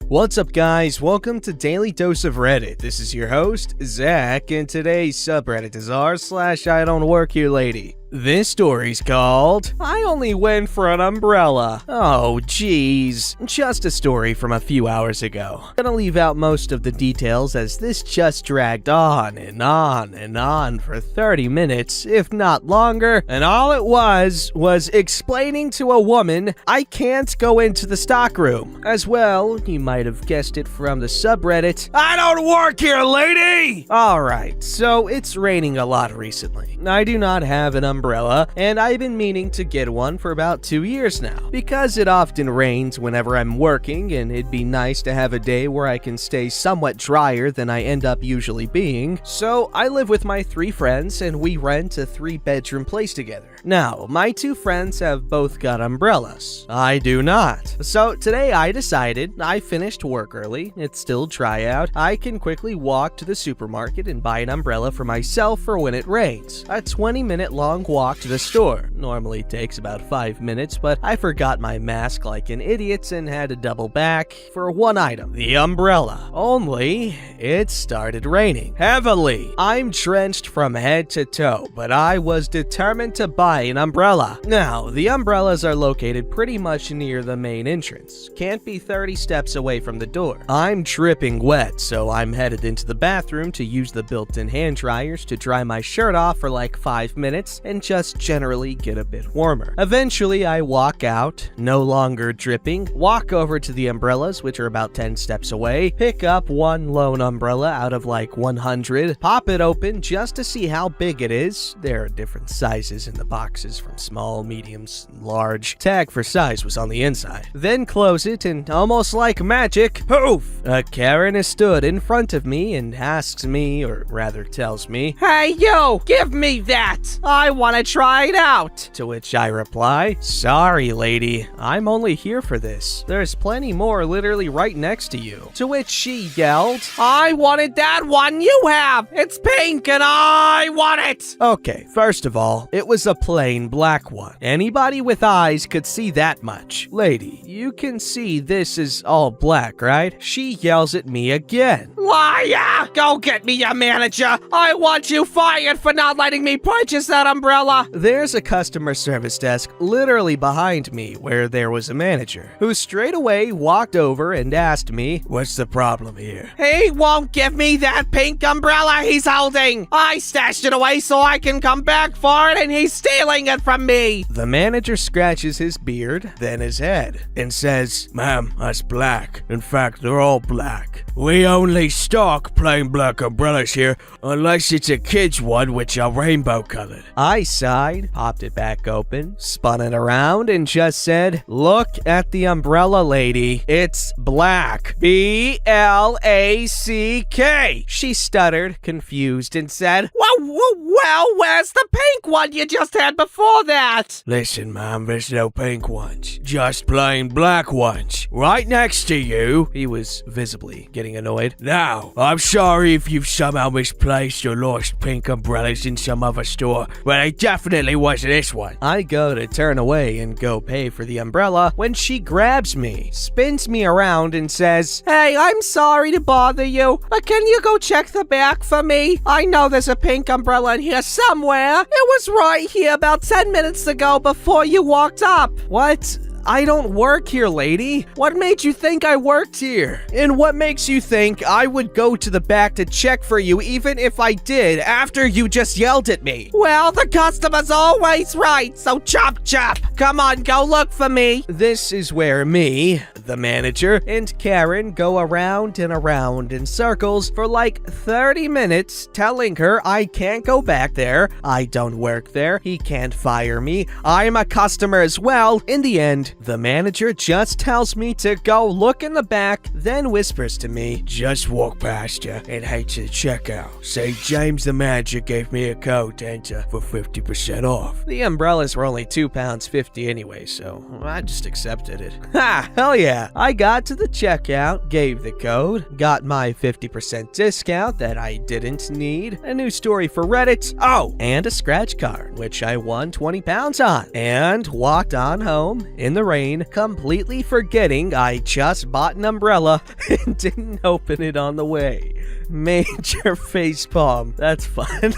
What's up, guys? Welcome to Daily Dose of Reddit. This is your host, Zach, and today's subreddit is r/IDontWorkHereLady. This story's called, I Only Went for an Umbrella. Oh, geez. Just a story from a few hours ago. Gonna leave out most of the details as this just dragged on and on and on for 30 minutes, if not longer, and all it was explaining to a woman I can't go into the stockroom. As well, you might have guessed it from the subreddit, I don't work here, lady! Alright, so it's raining a lot recently. I do not have an umbrella, and I've been meaning to get one for about 2 years now. Because it often rains whenever I'm working, and it'd be nice to have a day where I can stay somewhat drier than I end up usually being, so I live with my 3 friends and we rent a 3-bedroom place together. Now, my 2 friends have both got umbrellas. I do not. So today I decided, I finished work early, it's still dry out, I can quickly walk to the supermarket and buy an umbrella for myself for when it rains. A 20-minute long walk to the store. Normally takes about 5 minutes, but I forgot my mask like an idiot and had to double back for one item, the umbrella. Only, it started raining. Heavily. I'm drenched from head to toe, but I was determined to buy an umbrella. Now, the umbrellas are located pretty much near the main entrance. Can't be 30 steps away from the door. I'm dripping wet, so I'm headed into the bathroom to use the built-in hand dryers to dry my shirt off for like 5 minutes and just generally get a bit warmer. Eventually, I walk out, no longer dripping, walk over to the umbrellas, which are about 10 steps away, pick up one lone umbrella out of like 100, pop it open just to see how big it is. There are different sizes in the boxes from small, mediums, and large. Tag for size was on the inside. Then close it and almost like magic, poof! A Karen has stood in front of me and asks me, or rather tells me, Hey you, give me that! I want to try it out! To which I reply, Sorry lady, I'm only here for this. There's plenty more literally right next to you. To which she yelled, I wanted that one you have! It's pink and I want it! Okay, first of all, it was a plain black one. Anybody with eyes could see that much. Lady, you can see this is all black, right? She yells at me again. Liar! Go get me a manager! I want you fired for not letting me purchase that umbrella! There's a customer service desk literally behind me where there was a manager, who straight away walked over and asked me, What's the problem here? He won't give me that pink umbrella he's holding! I stashed it away so I can come back for it and he's stealing it from me! The manager scratches his beard, then his head, and says, Ma'am, that's black. In fact, they're all black. We only stock plain black umbrellas here, unless it's a kid's one which are rainbow colored. I sighed, popped it back open, spun it around, and just said, Look at the umbrella, lady. It's black. B-L-A-C-K. She stuttered, confused, and said, Well, where's the pink one you just had before that? Listen, ma'am, there's no pink ones. Just plain black ones. Right next to you. He was visibly getting annoyed. Now, I'm sorry if you've somehow misplaced or lost pink umbrellas in some other store, but it definitely wasn't this one. I go to turn away and go pay for the umbrella when she grabs me, spins me around, and says, Hey, I'm sorry to bother you, but can you go check the back for me? I know there's a pink umbrella in here somewhere. It was right here about 10 minutes ago before you walked up. What? I don't work here, lady. What made you think I worked here? And what makes you think I would go to the back to check for you even if I did after you just yelled at me? Well, the customer's always right, so chop chop. Come on, go look for me. This is where me, the manager, and Karen go around and around in circles for like 30 minutes telling her I can't go back there, I don't work there, he can't fire me, I'm a customer as well. In the end, the manager just tells me to go look in the back, then whispers to me, Just walk past you and head to the checkout. Say James the manager gave me a code to enter for 50% off. The umbrellas were only £2.50 anyway, so I just accepted it. Ha! Hell yeah! I got to the checkout, gave the code, got my 50% discount that I didn't need, a new story for Reddit, oh, and a scratch card, which I won £20 on, and walked on home in the the rain, completely forgetting I just bought an umbrella and didn't open it on the way. Major facepalm. That's fun.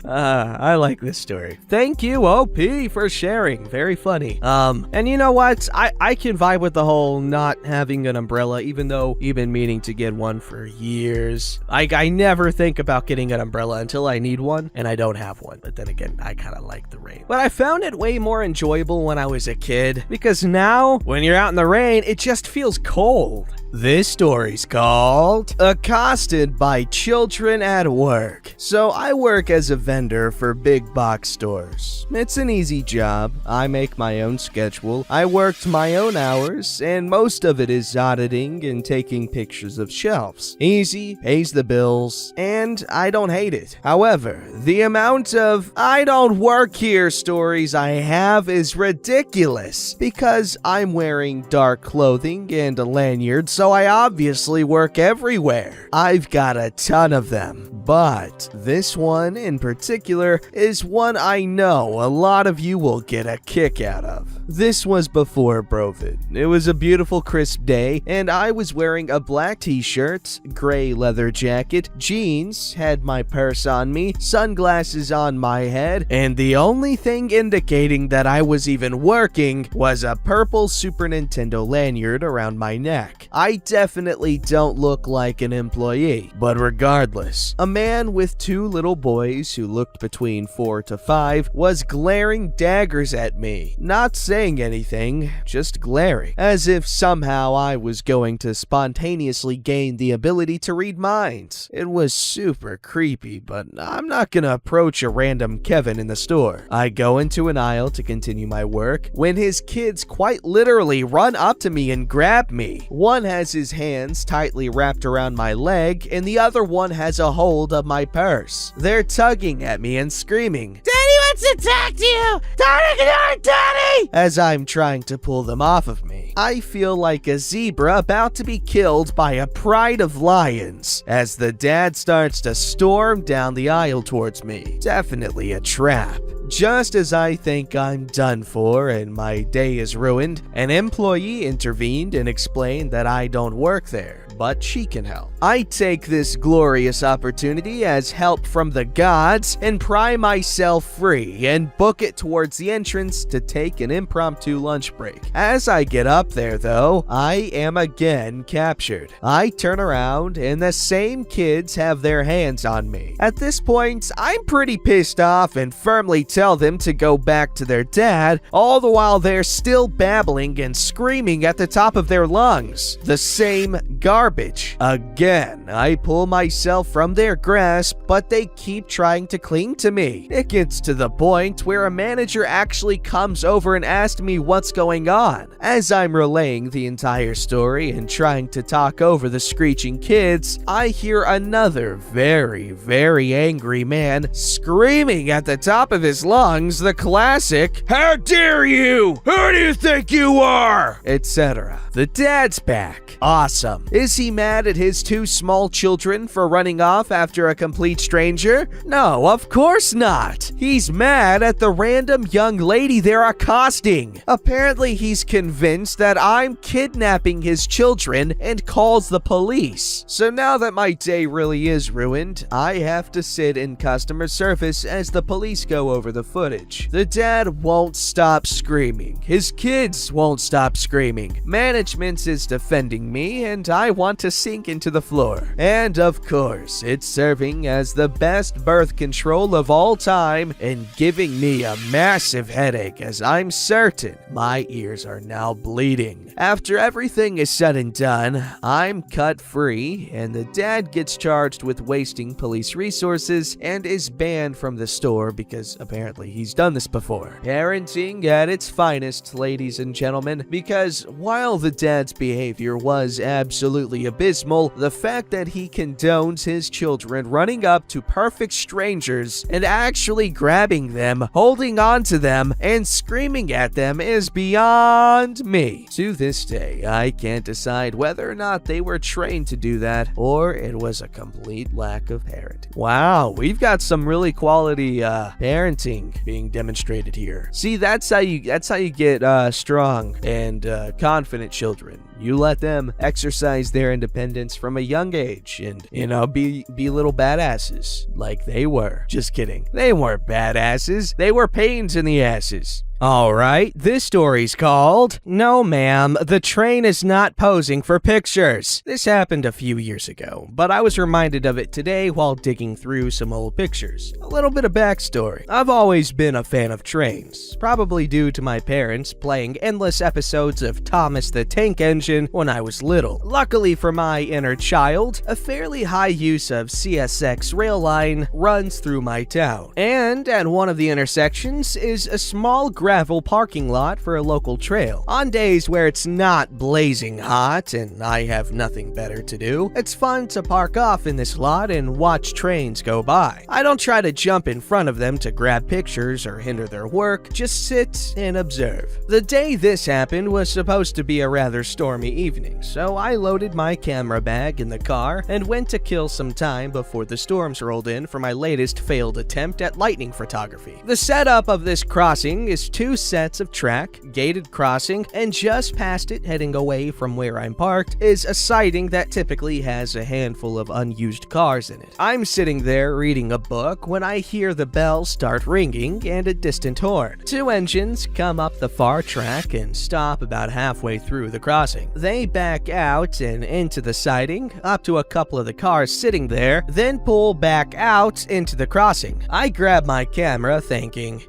I like this story. Thank you, OP, for sharing. Very funny. And you know what? I can vibe with the whole not having an umbrella, even though you've been meaning to get one for years. I never think about getting an umbrella until I need one, and I don't have one. But then again, I kind of like the rain. But I found it way more enjoyable when I was a kid, because now, when you're out in the rain, it just feels cold. This story's called Accosted by Children at Work. So I work as a vendor for big box stores. It's an easy job. I make my own schedule. I worked my own hours, and most of it is auditing and taking pictures of shelves. Easy, pays the bills, and I don't hate it. However, the amount of I don't work here stories I have is ridiculous because I'm wearing dark clothing and a lanyard, so I obviously work everywhere. I've got a ton of them, but this one in particular is one I know a lot of you will get a kick out of. This was before Brovid. It was a beautiful crisp day, and I was wearing a black t-shirt, gray leather jacket, jeans, had my purse on me, sunglasses on my head, and the only thing indicating that I was even working was a purple Super Nintendo lanyard around my neck. I definitely don't look like an employee, but regardless, a man with two little boys who looked between 4 to 5 was glaring daggers at me, not saying anything, just glaring, as if somehow I was going to spontaneously gain the ability to read minds. It was super creepy, but I'm not gonna approach a random Kevin in the store. I go into an aisle to continue my work when his kids quite literally run up to me and grab me. One has his hands tightly wrapped around my leg, and the other one has a hold of my purse. They're tugging at me and screaming, "Daddy wants to talk to you! Don't ignore Daddy!" As I'm trying to pull them off of me. I feel like a zebra about to be killed by a pride of lions as the dad starts to storm down the aisle towards me. Definitely a trap. Just as I think I'm done for and my day is ruined, an employee intervened and explained that I don't work there, but she can help. I take this glorious opportunity as help from the gods and pry myself free and book it towards the entrance to take an impromptu lunch break. As I get up there though, I am again captured. I turn around and the same kids have their hands on me. At this point, I'm pretty pissed off and firmly tell them to go back to their dad, all the while they're still babbling and screaming at the top of their lungs. The same garbage. Again, I pull myself from their grasp, but they keep trying to cling to me. It gets to the point where a manager actually comes over and asks me what's going on. As I'm relaying the entire story and trying to talk over the screeching kids, I hear another very, very angry man screaming at the top of his lungs the classic, "How dare you? Who do you think you are?" etc. The dad's back. Awesome. Is he mad at his two small children for running off after a complete stranger? No, of course not. He's mad at the random young lady they're accosting. Apparently he's convinced that I'm kidnapping his children and calls the police. So now that my day really is ruined, I have to sit in customer service as the police go over the footage. The dad won't stop screaming. His kids won't stop screaming. Management is defending me, and I want to sink into the floor. And of course, it's serving as the best birth control of all time and giving me a massive headache as I'm certain my ears are now bleeding. After everything is said and done, I'm cut free, and the dad gets charged with wasting police resources and is banned from the store because apparently he's done this before. Parenting at its finest, ladies and gentlemen, because while the dad's behavior was was absolutely abysmal, the fact that he condones his children running up to perfect strangers and actually grabbing them, holding on to them, and screaming at them is beyond me. To this day, I can't decide whether or not they were trained to do that or it was a complete lack of parenting. Wow, we've got some really quality parenting being demonstrated here. See, that's how you get strong and confident children. You let them exercise their independence from a young age and, be little badasses like they were. Just kidding. They weren't badasses. They were pains in the asses. Alright, this story's called, "No ma'am, the train is not posing for pictures." This happened a few years ago, but I was reminded of it today while digging through some old pictures. A little bit of backstory. I've always been a fan of trains, probably due to my parents playing endless episodes of Thomas the Tank Engine when I was little. Luckily for my inner child, a fairly high use of CSX rail line runs through my town, and at one of the intersections is a small gravel parking lot for a local trail. On days where it's not blazing hot and I have nothing better to do, it's fun to park off in this lot and watch trains go by. I don't try to jump in front of them to grab pictures or hinder their work, just sit and observe. The day this happened was supposed to be a rather stormy evening, so I loaded my camera bag in the car and went to kill some time before the storms rolled in for my latest failed attempt at lightning photography. The setup of this crossing is 2 sets of track, gated crossing, and just past it, heading away from where I'm parked, is a siding that typically has a handful of unused cars in it. I'm sitting there reading a book when I hear the bell start ringing and a distant horn. 2 engines come up the far track and stop about halfway through the crossing. They back out and into the siding, up to a couple of the cars sitting there, then pull back out into the crossing. I grab my camera thinking,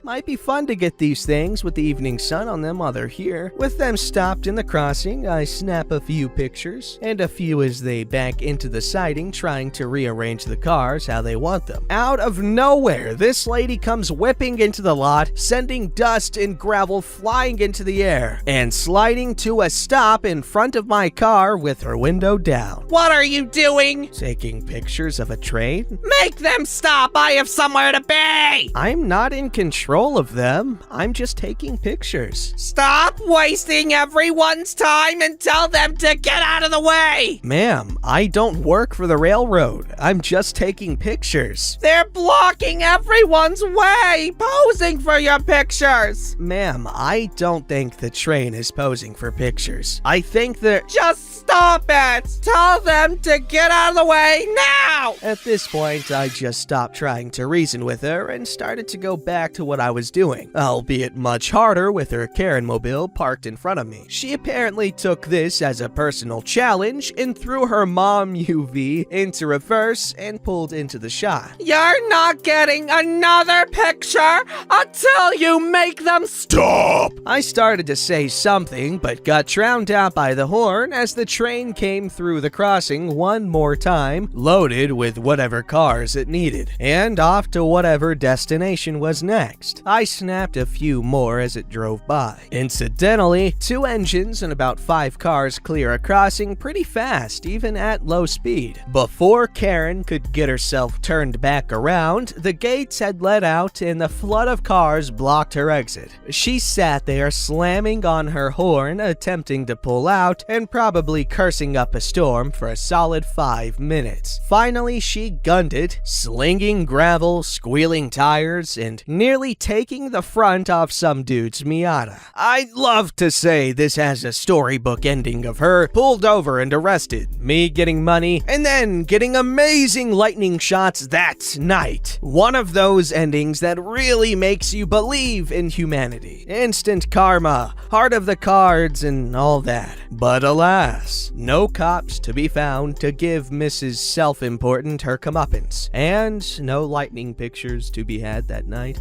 might be fun to get these things with the evening sun on them while they're here. With them stopped in the crossing, I snap a few pictures, and a few as they back into the siding trying to rearrange the cars how they want them. Out of nowhere, this lady comes whipping into the lot, sending dust and gravel flying into the air, and sliding to a stop in front of my car with her window down. "What are you doing?" Taking pictures of a train? "Make them stop! I have somewhere to be!" I'm not in control of them. I'm just taking pictures. "Stop wasting everyone's time and tell them to get out of the way!" Ma'am, I don't work for the railroad. I'm just taking pictures. "They're blocking everyone's way, posing for your pictures!" Ma'am, I don't think the train is posing for pictures. I think they're— "Just stop it! Tell them to get out of the way now!" At this point, I just stopped trying to reason with her and started to go back to what I was doing, albeit much harder with her Karen mobile parked in front of me. She apparently took this as a personal challenge and threw her mom UV into reverse and pulled into the shot. "You're not getting another picture until you make them stop!" I started to say something, but got drowned out by the horn as the train came through the crossing one more time, loaded with whatever cars it needed, and off to whatever destination was next. I snapped a few more as it drove by. Incidentally, 2 engines and about 5 cars clear a crossing pretty fast, even at low speed. Before Karen could get herself turned back around, the gates had let out and the flood of cars blocked her exit. She sat there slamming on her horn, attempting to pull out, and probably cursing up a storm for a solid 5 minutes. Finally, she gunned it, slinging gravel, squealing tires, and nearly taking the front off some dude's Miata. I'd love to say this has a storybook ending of her pulled over and arrested, me getting money, and then getting amazing lightning shots that night. One of those endings that really makes you believe in humanity. Instant karma, heart of the cards, and all that. But alas, no cops to be found to give Mrs. Self-Important her comeuppance, and no lightning pictures to be had that night.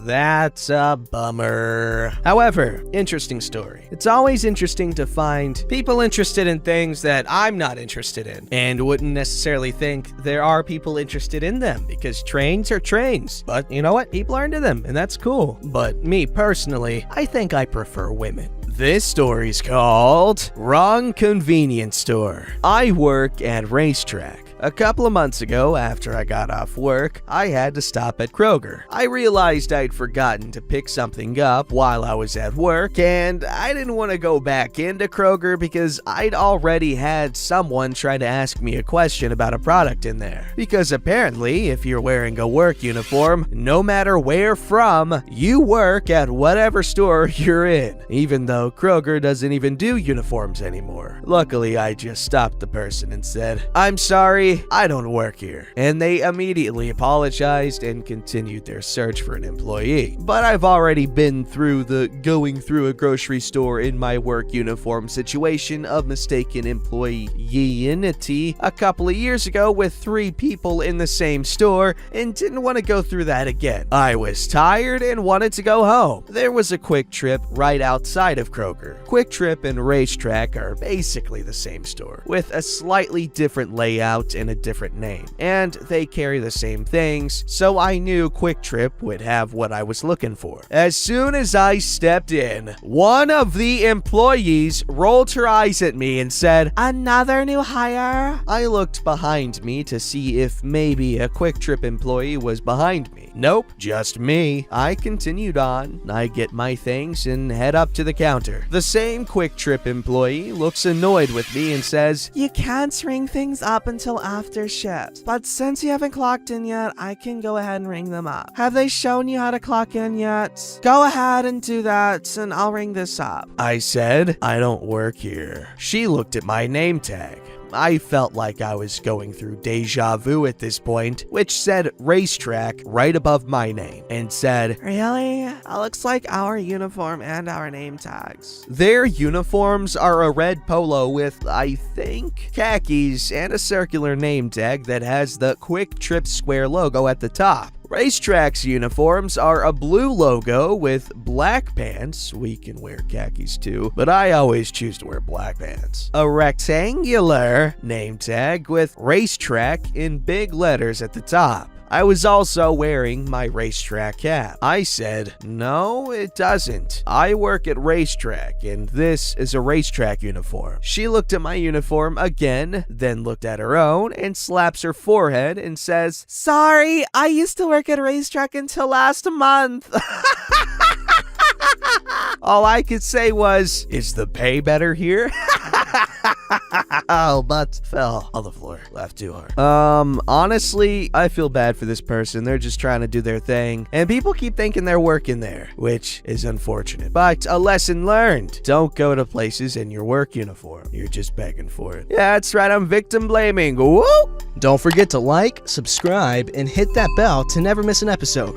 That's a bummer. However, interesting story. It's always interesting to find people interested in things that I'm not interested in, and wouldn't necessarily think there are people interested in them, because trains are trains. But you know what? People are into them, and that's cool. But me personally, I think I prefer women. This story's called Wrong Convenience Store. I work at Racetrack. A couple of months ago, after I got off work, I had to stop at Kroger. I realized I'd forgotten to pick something up while I was at work, and I didn't want to go back into Kroger because I'd already had someone try to ask me a question about a product in there. Because apparently, if you're wearing a work uniform, no matter where from, you work at whatever store you're in, even though Kroger doesn't even do uniforms anymore. Luckily, I just stopped the person and said, "I'm sorry, I don't work here." And they immediately apologized and continued their search for an employee. But I've already been through the going through a grocery store in my work uniform situation of mistaken employee-inity a couple of years ago with 3 people in the same store and didn't want to go through that again. I was tired and wanted to go home. There was a Quick Trip right outside of Kroger. Quick Trip and Racetrack are basically the same store, with a slightly different layout and a different name, and they carry the same things, so I knew Quick Trip would have what I was looking for. As soon as I stepped in, one of the employees rolled her eyes at me and said, "Another new hire?" I looked behind me to see if maybe a Quick Trip employee was behind me. Nope, just me. I continued on. I get my things and head up to the counter. The same Quick Trip employee looks annoyed with me and says, "You can't ring things up until after shift, but since you haven't clocked in yet, I can go ahead and ring them up. Have they shown you how to clock in yet? Go ahead and do that, and I'll ring this up." I said, "I don't work here." She looked at my name tag. I felt like I was going through deja vu at this point, which said Racetrack right above my name, and said, "Really? That looks like our uniform and our name tags." Their uniforms are a red polo with, I think, khakis and a circular name tag that has the Quick Trip Square logo at the top. Racetrack's uniforms are a blue logo with black pants. We can wear khakis too, but I always choose to wear black pants. A rectangular name tag with Racetrack in big letters at the top. I was also wearing my Racetrack cap. I said, "No, it doesn't. I work at Racetrack, and this is a Racetrack uniform." She looked at my uniform again, then looked at her own, and slaps her forehead and says, "Sorry, I used to work at Racetrack until last month." All I could say was, "Is the pay better here?" Oh, but fell on the floor. Laughed too hard. Honestly, I feel bad for this person. They're just trying to do their thing, and people keep thinking they're working there, which is unfortunate. But a lesson learned. Don't go to places in your work uniform. You're just begging for it. Yeah, that's right. I'm victim blaming. Woo! Don't forget to like, subscribe, and hit that bell to never miss an episode.